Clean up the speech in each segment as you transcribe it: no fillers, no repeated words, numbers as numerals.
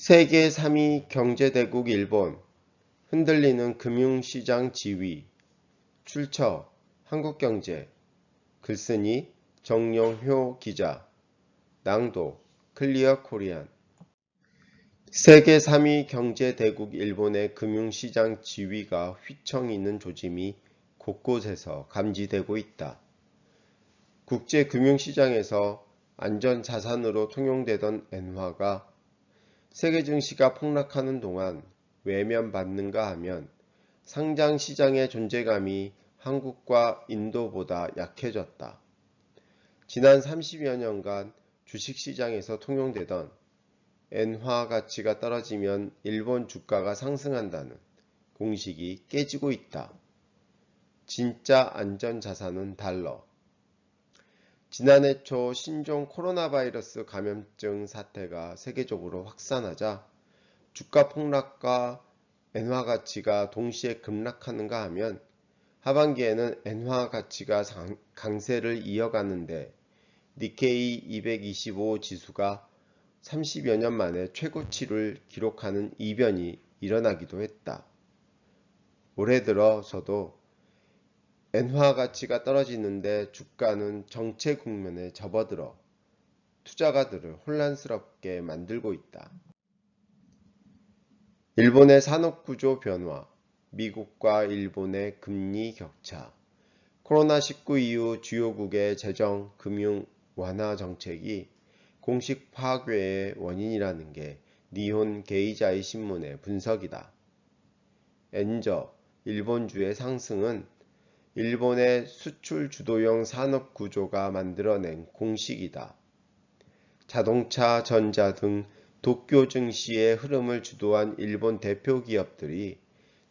세계 3위 경제대국 일본, 흔들리는 금융시장 지위, 출처, 한국경제, 글쓴이 정용효 기자, 낭독, 클리어코리안. 세계 3위 경제대국 일본의 금융시장 지위가 휘청이는 조짐이 곳곳에서 감지되고 있다. 국제금융시장에서 안전자산으로 통용되던 엔화가 세계 증시가 폭락하는 동안 외면받는가 하면 상장시장의 존재감이 한국과 인도보다 약해졌다. 지난 30여 년간 주식시장에서 통용되던 엔화 가치가 떨어지면 일본 주가가 상승한다는 공식이 깨지고 있다. 진짜 안전자산은 달러. 지난해 초 신종 코로나 바이러스 감염증 사태가 세계적으로 확산하자 주가 폭락과 엔화 가치가 동시에 급락하는가 하면 하반기에는 엔화 가치가 강세를 이어가는데 니케이 225 지수가 30여 년 만에 최고치를 기록하는 이변이 일어나기도 했다. 올해 들어서도 엔화 가치가 떨어지는데 주가는 정체 국면에 접어들어 투자가들을 혼란스럽게 만들고 있다. 일본의 산업구조 변화, 미국과 일본의 금리 격차, 코로나19 이후 주요국의 재정, 금융 완화 정책이 공식 파괴의 원인이라는 게 니혼 게이자이 신문의 분석이다. 엔저, 일본주의 상승은 일본의 수출 주도형 산업 구조가 만들어낸 공식이다. 자동차, 전자 등 도쿄 증시의 흐름을 주도한 일본 대표 기업들이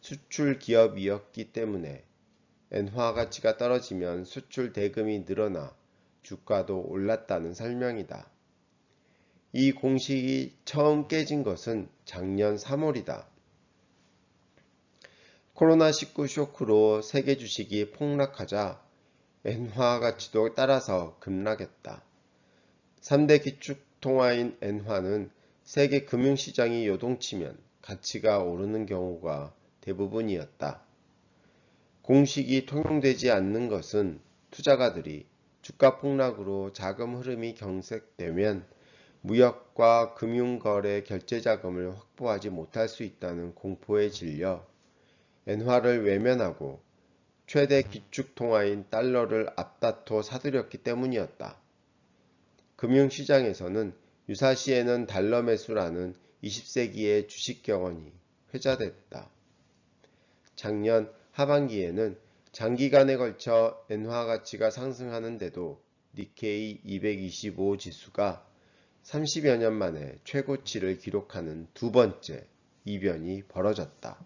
수출 기업이었기 때문에 엔화 가치가 떨어지면 수출 대금이 늘어나 주가도 올랐다는 설명이다. 이 공식이 처음 깨진 것은 작년 3월이다. 코로나19 쇼크로 세계 주식이 폭락하자 엔화 가치도 따라서 급락했다. 3대 기축통화인 엔화는 세계 금융시장이 요동치면 가치가 오르는 경우가 대부분이었다. 공식이 통용되지 않는 것은 투자가들이 주가 폭락으로 자금 흐름이 경색되면 무역과 금융거래 결제자금을 확보하지 못할 수 있다는 공포에 질려 엔화를 외면하고 최대 기축통화인 달러를 앞다퉈 사들였기 때문이었다. 금융시장에서는 유사시에는 달러 매수라는 20세기의 주식 격언이 회자됐다. 작년 하반기에는 장기간에 걸쳐 엔화 가치가 상승하는데도 니케이 225 지수가 30여 년 만에 최고치를 기록하는 두 번째 이변이 벌어졌다.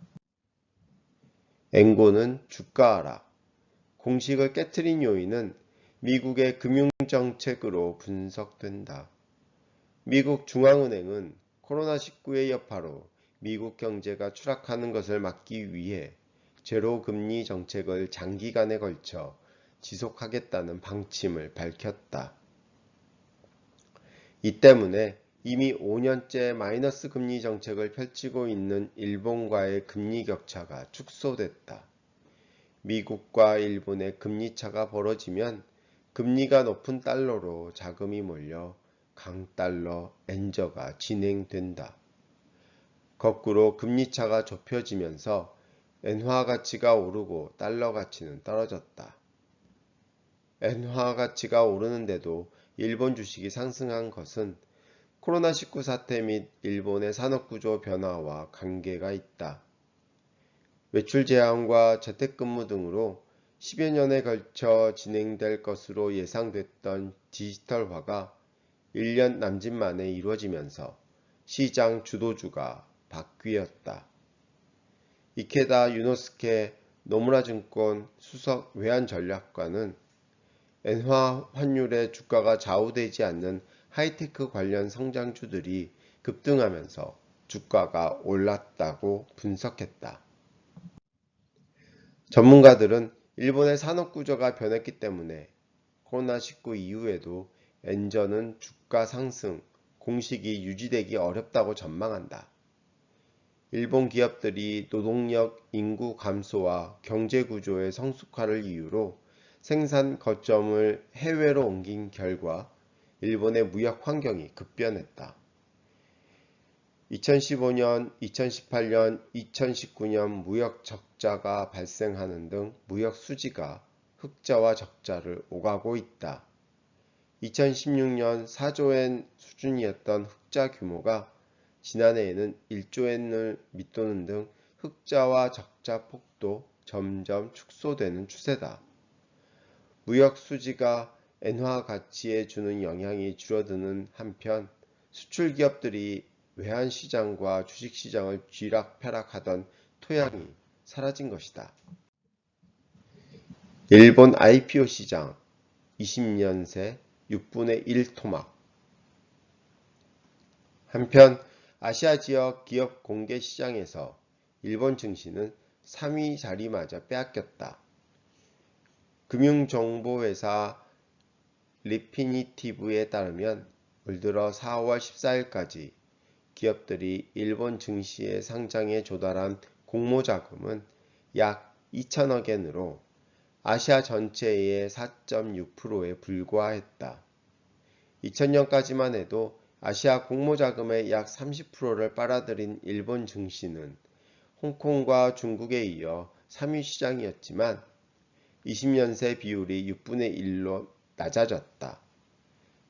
엔고는 주가 하락. 공식을 깨트린 요인은 미국의 금융정책으로 분석된다. 미국 중앙은행은 코로나19의 여파로 미국 경제가 추락하는 것을 막기 위해 제로 금리 정책을 장기간에 걸쳐 지속하겠다는 방침을 밝혔다. 이 때문에 이미 5년째 마이너스 금리 정책을 펼치고 있는 일본과의 금리 격차가 축소됐다. 미국과 일본의 금리차가 벌어지면 금리가 높은 달러로 자금이 몰려 강달러 엔저가 진행된다. 거꾸로 금리차가 좁혀지면서 엔화 가치가 오르고 달러 가치는 떨어졌다. 엔화 가치가 오르는데도 일본 주식이 상승한 것은 코로나19 사태 및 일본의 산업구조 변화와 관계가 있다. 외출 제한과 재택근무 등으로 10여 년에 걸쳐 진행될 것으로 예상됐던 디지털화가 1년 남짓 만에 이루어지면서 시장 주도주가 바뀌었다. 이케다 유노스케 노무라증권 수석 외환전략관은 엔화 환율의 주가가 좌우되지 않는 하이테크 관련 성장주들이 급등하면서 주가가 올랐다고 분석했다. 전문가들은 일본의 산업구조가 변했기 때문에 코로나19 이후에도 엔저는 주가 상승, 공식이 유지되기 어렵다고 전망한다. 일본 기업들이 노동력 인구 감소와 경제 구조의 성숙화를 이유로 생산 거점을 해외로 옮긴 결과 일본의 무역 환경이 급변했다. 2015년, 2018년, 2019년 무역 적자가 발생하는 등 무역 수지가 흑자와 적자를 오가고 있다. 2016년 4조엔 수준이었던 흑자 규모가 지난해에는 1조엔을 밑도는 등 흑자와 적자 폭도 점점 축소되는 추세다. 무역 수지가 엔화 가치에 주는 영향이 줄어드는 한편 수출 기업들이 외환 시장과 주식 시장을 쥐락펴락하던 토양이 사라진 것이다. 일본 IPO 시장 20년 새 6분의 1 토막. 한편 아시아 지역 기업 공개 시장에서 일본 증시는 3위 자리마저 빼앗겼다. 금융정보회사 리피니티브에 따르면 올 들어 4월 14일까지 기업들이 일본 증시의 상장에 조달한 공모자금은 약 2천억엔으로 아시아 전체의 4.6%에 불과했다. 2000년까지만 해도 아시아 공모자금의 약 30%를 빨아들인 일본 증시는 홍콩과 중국에 이어 3위 시장이었지만 20년 새 비율이 6분의 1로 낮아졌다.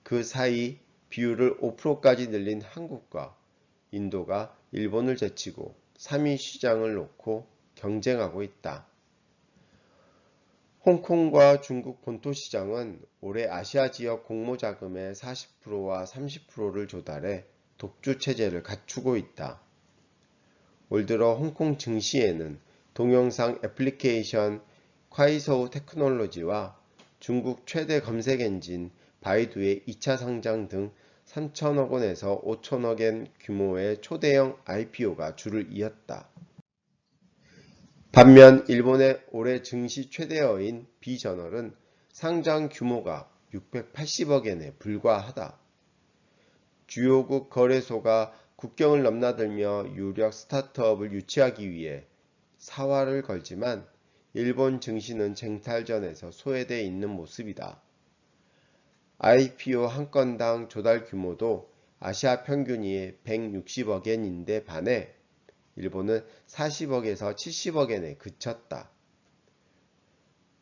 그 사이 비율을 5%까지 늘린 한국과 인도가 일본을 제치고 3위 시장을 놓고 경쟁하고 있다. 홍콩과 중국 본토 시장은 올해 아시아 지역 공모자금의 40%와 30%를 조달해 독주 체제를 갖추고 있다. 올 들어 홍콩 증시에는 동영상 애플리케이션 카이소우 테크놀로지와 중국 최대 검색 엔진 바이두의 2차 상장 등 3천억 원에서 5천억엔 규모의 초대형 IPO가 줄을 이었다. 반면 일본의 올해 증시 최대어인 비저널은 상장 규모가 680억엔에 불과하다. 주요국 거래소가 국경을 넘나들며 유력 스타트업을 유치하기 위해 사활을 걸지만 일본 증시는 쟁탈전에서 소외되어 있는 모습이다. IPO 한 건당 조달 규모도 아시아 평균이 160억엔인데 반해 일본은 40억에서 70억엔에 그쳤다.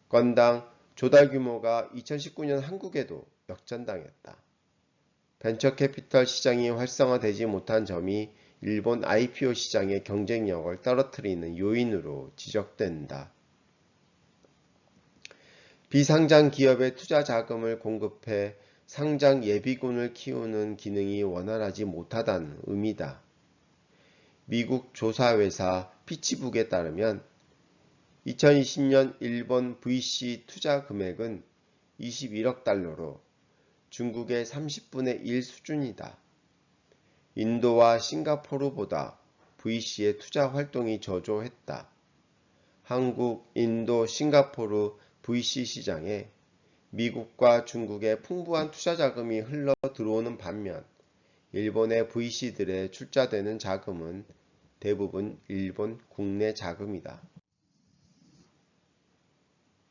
건당 조달 규모가 2019년 한국에도 역전당했다. 벤처캐피털 시장이 활성화되지 못한 점이 일본 IPO 시장의 경쟁력을 떨어뜨리는 요인으로 지적된다. 비상장 기업에 투자 자금을 공급해 상장 예비군을 키우는 기능이 원활하지 못하다는 의미다. 미국 조사회사 피치북에 따르면 2020년 일본 VC 투자 금액은 21억 달러로 중국의 30분의 1 수준이다. 인도와 싱가포르보다 VC의 투자 활동이 저조했다. 한국, 인도, 싱가포르 VC 시장에 미국과 중국의 풍부한 투자 자금이 흘러 들어오는 반면 일본의 VC들에 출자되는 자금은 대부분 일본 국내 자금이다.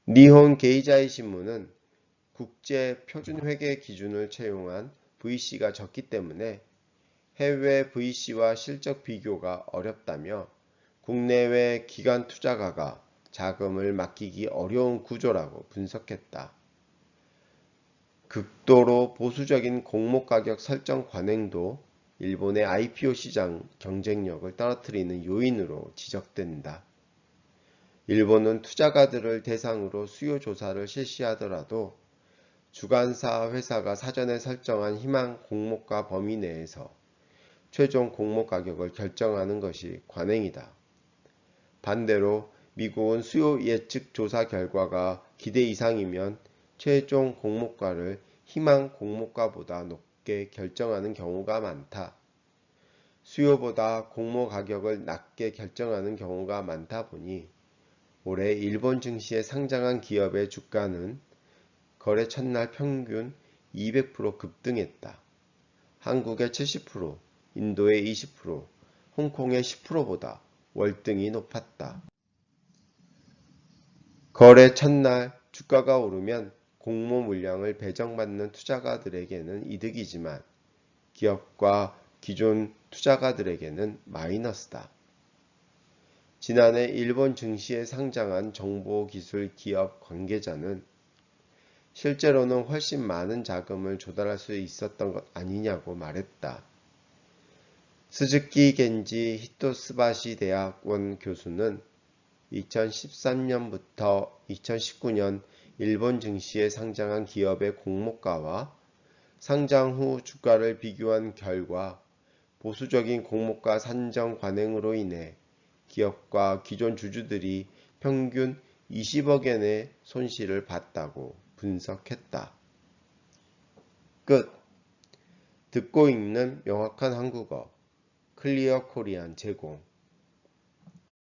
니혼 게이자이 신문은 국제 표준회계 기준을 채용한 VC가 적기 때문에 해외 VC와 실적 비교가 어렵다며 국내외 기관 투자가가 자금을 맡기기 어려운 구조라고 분석했다. 극도로 보수적인 공모 가격 설정 관행도 일본의 IPO 시장 경쟁력을 떨어뜨리는 요인으로 지적된다. 일본은 투자가들을 대상으로 수요 조사를 실시하더라도 주관사 회사가 사전에 설정한 희망 공모가 범위 내에서 최종 공모 가격을 결정하는 것이 관행이다. 반대로 미국은 수요 예측 조사 결과가 기대 이상이면 최종 공모가를 희망 공모가보다 높게 결정하는 경우가 많다. 수요보다 공모 가격을 낮게 결정하는 경우가 많다 보니 올해 일본 증시에 상장한 기업의 주가는 거래 첫날 평균 200% 급등했다. 한국의 70%, 인도의 20%, 홍콩의 10%보다 월등히 높았다. 거래 첫날 주가가 오르면 공모 물량을 배정받는 투자가들에게는 이득이지만 기업과 기존 투자가들에게는 마이너스다. 지난해 일본 증시에 상장한 정보기술 기업 관계자는 실제로는 훨씬 많은 자금을 조달할 수 있었던 것 아니냐고 말했다. 스즈키 겐지 히토스바시 대학원 교수는 2013년부터 2019년 일본 증시에 상장한 기업의 공모가와 상장 후 주가를 비교한 결과 보수적인 공모가 산정 관행으로 인해 기업과 기존 주주들이 평균 20억엔의 손실을 봤다고 분석했다. 끝. 듣고 읽는 명확한 한국어 클리어 코리안 제공